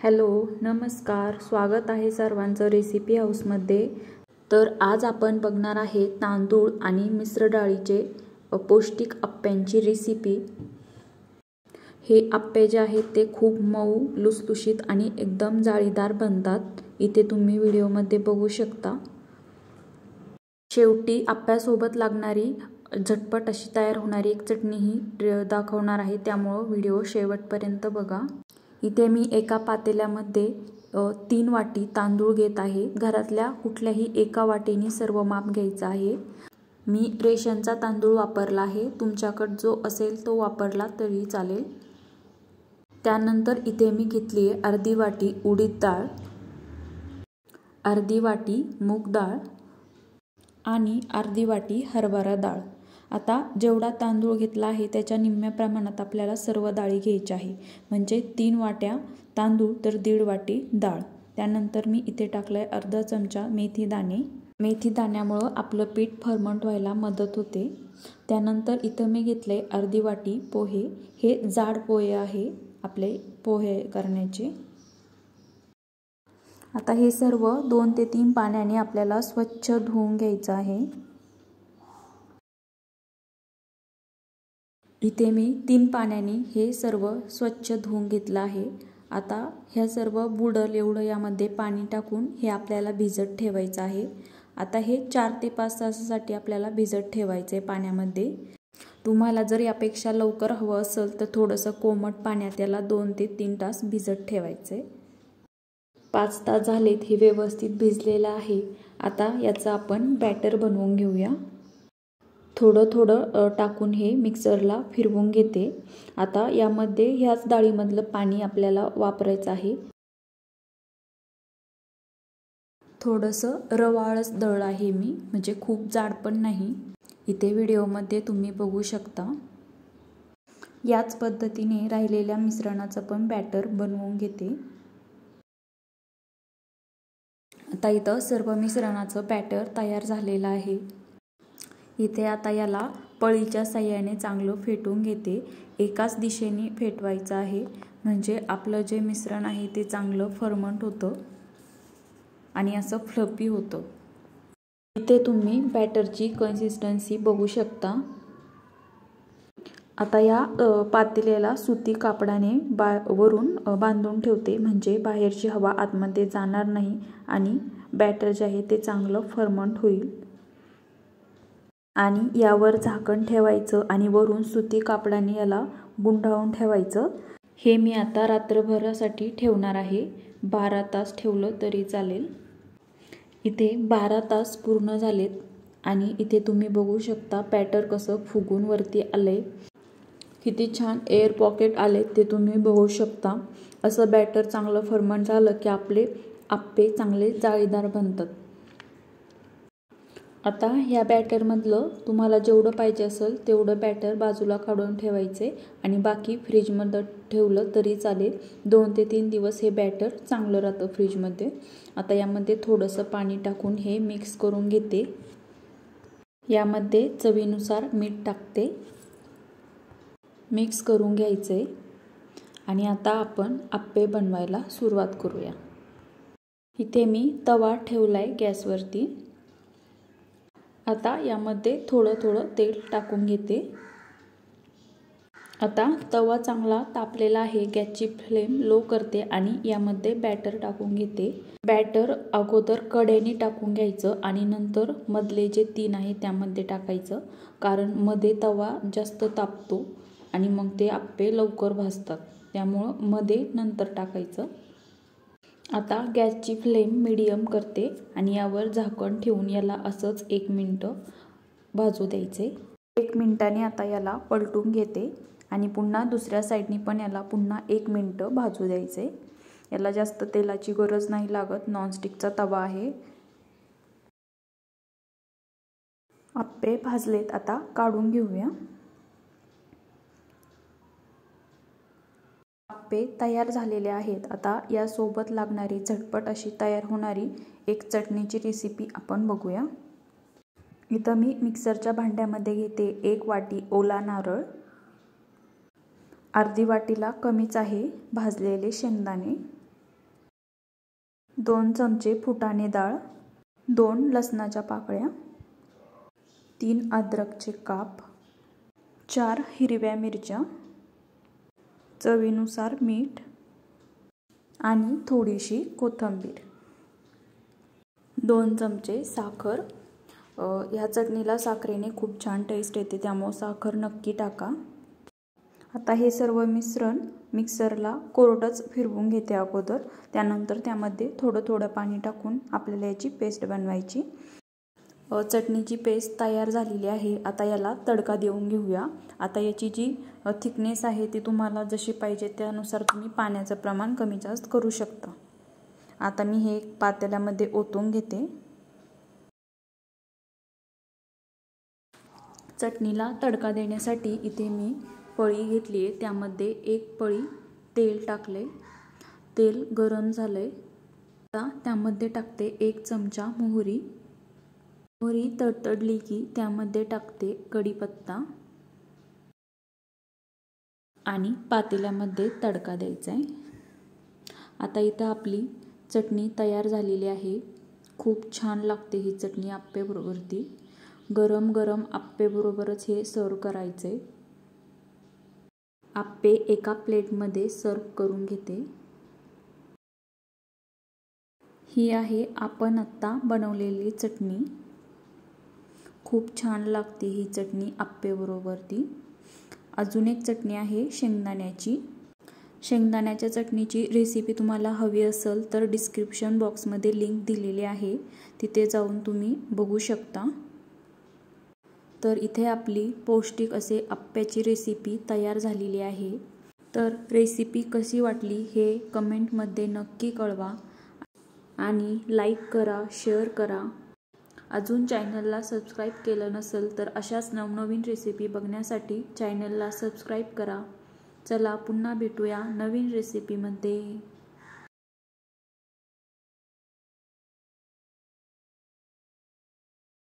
Hello नमस्कार, स्वागत आहे सर्वांचं रेसिपी हाऊसमध्ये। तर आज आपण बघणार आहे तांदूळ आणि मिश्र डाळीचे पौष्टिक अप्प्यांची रेसिपी। हे अप्पे जे आहेत ते खूप मऊ, लुसलुशीत आणि एकदम जाळीदार बनतात। इथे तुम्ही व्हिडिओमध्ये बघू शकता। शेवटी अप्प्यासोबत लागणारी झटपट अशी तयार होणारी एक चटणी ही दाखवणार आहे, त्यामुळे व्हिडिओ शेवटपर्यंत बघा। इथे मी एका पातेल्यामध्ये 3 वाटी तांदूळ घेत आहे। घरातल्या कुठल्याही एका वाटीने सर्व माप घ्यायचं आहे। मी रेशनचा तांदूळ वापरला आहे, तुमच्याकडे जो असेल तो वापरला तरी चालेल। त्यानंतर इथे मी घेतली आहे अर्धी वाटी उडीद डाळ, अर्धी वाटी मूग डाळ आणि अर्धी वाटी हरभरा डाळ। आता जेवढा तांदूळ घेतला आहे त्याच्या निम्म्या प्रमाणात आपल्याला सर्व डाळी घ्यायच्या आहे। म्हणजे 3 वाट्या तांदूळ तर 1.5 वाटी डाळ। त्यानंतर मी इथे टाकलाय अर्धा चमचा मेथी दाणे। मेथी दाण्यामुळे आपलं पीठ फर्मंट व्हायला मदत होते। त्यानंतर इथे मी घेतले अर्धी वाटी पोहे। हे जाड पोहे आहे आपले पोहे करण्याचे। आता हे सर्व 2 ते 3 पाण्याने आपल्याला स्वच्छ धुवून घ्यायचं आहे। इथे मी 3 पाण्याने हे सर्व स्वच्छ धुवून घेतलं आहे। आता ह्या सर्व बुडल एवढं यामध्ये पाणी टाकून हे आपल्याला भिजत ठेवायचं आहे। आता हे 4 ते 5 तासासाठी आपल्याला भिजत ठेवायचे पाण्यामध्ये। तुम्हाला जर यापेक्षा लवकर हवं असेल तर थोडंसं कोमट पाण्यात याला 2 ते 3 तास भिजत ठेवायचे। 5 तास झालेत, हे व्यवस्थित भिजलेलं आहे। आता याचं आपण बॅटर बनवून घेऊया। थोडं थोडं टाकून हे मिक्सरला फिरवून घेते। आता यामध्ये ह्याच डाळीमधलं पाणी आपल्याला वापरायचं आहे। थोडंसं रवाळच दळ आहे मी, म्हणजे खूप जाड पण नाही। इथे व्हिडिओमध्ये तुम्ही बघू शकता। याच पद्धतीने राहिलेल्या मिश्रणाचं पण बॅटर बनवून घेते। आता इथं सर्व मिश्रणाचं बॅटर तयार झालेलं आहे। इथे आता याला पळीच्या साहाय्याने चांगलं फेटून घेते। एकाच दिशेने फेटवायचं आहे, म्हणजे आपलं जे मिश्रण आहे ते चांगलं फर्मंट होतं आणि असं फ्लफी होतं। इथे तुम्ही बॅटरची कन्सिस्टन्सी बघू शकता। आता या पातेल्याला सुती कापडाने वरून बांधून ठेवते, म्हणजे बाहेरची हवा आतमध्ये जाणार नाही आणि बॅटर जे आहे ते चांगलं फर्मंट होईल। आणि यावर झाकण ठेवायचं आणि वरून सुती कापडाने याला गुंडाळून ठेवायचं। हे मी आता रात्रभरासाठी ठेवणार आहे। 12 तास ठेवलं तरी चालेल। इथे 12 तास पूर्ण झालेत आणि इथे तुम्ही बघू शकता बॅटर कसं फुगून वरती आलंय। किती छान एअर पॉकेट आले ते तुम्ही बघू शकता। असं बॅटर चांगलं फर्मंट झालं की आपले अप्पे चांगले जाळीदार बनतात। आता ह्या बॅटरमधलं तुम्हाला जेवढं पाहिजे असेल तेवढं बॅटर बाजूला काढून ठेवायचे आणि बाकी फ्रीजमध्ये ठेवलं तरी चालेल। 2 ते 3 दिवस हे बॅटर चांगलं राहतं फ्रीजमध्ये। आता यामध्ये थोडंसं पाणी टाकून हे मिक्स करून घेते। यामध्ये चवीनुसार मीठ टाकते। मिक्स करून घ्यायचे आणि आता आपण अप्पे बनवायला सुरुवात करूया। इथे मी तवा ठेवलाय गॅसवरती। आता यामध्ये थोडं थोडं तेल टाकून घेते। आता तवा चांगला तापलेला आहे, गॅसची फ्लेम लो करते आणि यामध्ये बॅटर टाकून घेते। बॅटर अगोदर कडेने टाकून घ्यायचं आणि नंतर मधले जे 3 आहे त्यामध्ये टाकायचं, कारण मध्ये तवा जास्त तापतो आणि मग ते अप्पे लवकर भाजतात, त्यामुळं मध्ये नंतर टाकायचं। आता गॅसची फ्लेम मीडियम करते आणि यावर झाकण ठेवून याला असंच 1 मिनिट भाजू द्यायचे। 1 मिनिटाने आता याला पलटून घेते आणि पुन्हा दुसऱ्या साईडनी पण याला पुन्हा 1 मिनिट भाजू द्यायचे। याला जास्त तेलाची गरज नाही लागत, नॉनस्टिकचा तवा आहे। अप्पे भाजलेत, आता काढून घेऊया। अप्पे तयार झालेले आहेत। आता यासोबत लागणारी झटपट अशी तयार होणारी एक चटणीची रेसिपी आपण बघूया। इथं मी मिक्सरच्या भांड्यामध्ये घेते 1 वाटी ओला नारळ, अर्धी वाटीला कमीच आहे भाजलेले शेंगदाणे, 2 चमचे फुटाणे डाळ, 2 लसणाच्या पाकळ्या, 3 अद्रकचे काप, 4 हिरव्या मिरच्या, चवीनुसार मीठ आणि थोडीशी कोथिंबीर, 2 चमचे साखर। ह्या चटणीला साखरेने खूप छान टेस्ट येते, त्यामुळे साखर नक्की टाका। आता हे सर्व मिश्रण मिक्सरला कोरडच फिरवून घेते अगोदर, त्यानंतर त्यामध्ये थोडं थोडं पाणी टाकून आपल्याला याची पेस्ट बनवायची। चटणीची पेस्ट तयार झालेली आहे। आता याला तडका देऊन घेऊया। आता याची जी थिकनेस आहे ती तुम्हाला जशी पाहिजे त्यानुसार तुम्ही पाण्याचं प्रमाण कमी जास्त करू शकता। आता मी हे पातेल्यामध्ये ओतून घेते। चटणीला तडका देण्यासाठी इथे मी पळी घेतली आहे, त्यामध्ये 1 पळी तेल टाकले। तेल गरम झाले, आता त्यामध्ये टाकते 1 चमचा मोहरी। मोहरी तडतडली की त्यामध्ये टाकते कढीपत्ता आणि पातेल्यामध्ये तडका द्यायचा आहे। आता इथं आपली चटणी तयार झालेली आहे। खूप छान लागते ही चटणी आप्पे बरोबर। गरम गरम आप्पे बरोबरच हे सर्व करायचे। आप्पे एका प्लेटमध्ये सर्व करून घेते। ही आहे आपण आता बनवलेली चटणी। खूप छान लागते ही चटणी आप्पे बरोबर। अजून एक चटणी आहे शेंगदाण्याची। शेंगदाण्याच्या चटणीची रेसिपी तुम्हाला हवी असेल तर डिस्क्रिप्शन बॉक्समध्ये लिंक दिलेली आहे, तिथे जाऊन तुम्ही बघू शकता। तर इथे आपली पौष्टिक असे आप्प्याची रेसिपी तयार झालेली आहे। तर रेसिपी कशी वाटली हे कमेंटमध्ये नक्की कळवा आणि लाईक करा, शेअर करा। अजून चॅनलला सबस्क्राईब केलं नसेल तर अशाच नवनवीन रेसिपी बघण्यासाठी चॅनलला सबस्क्राईब करा। चला पुन्हा भेटूया नवीन रेसिपीमध्ये।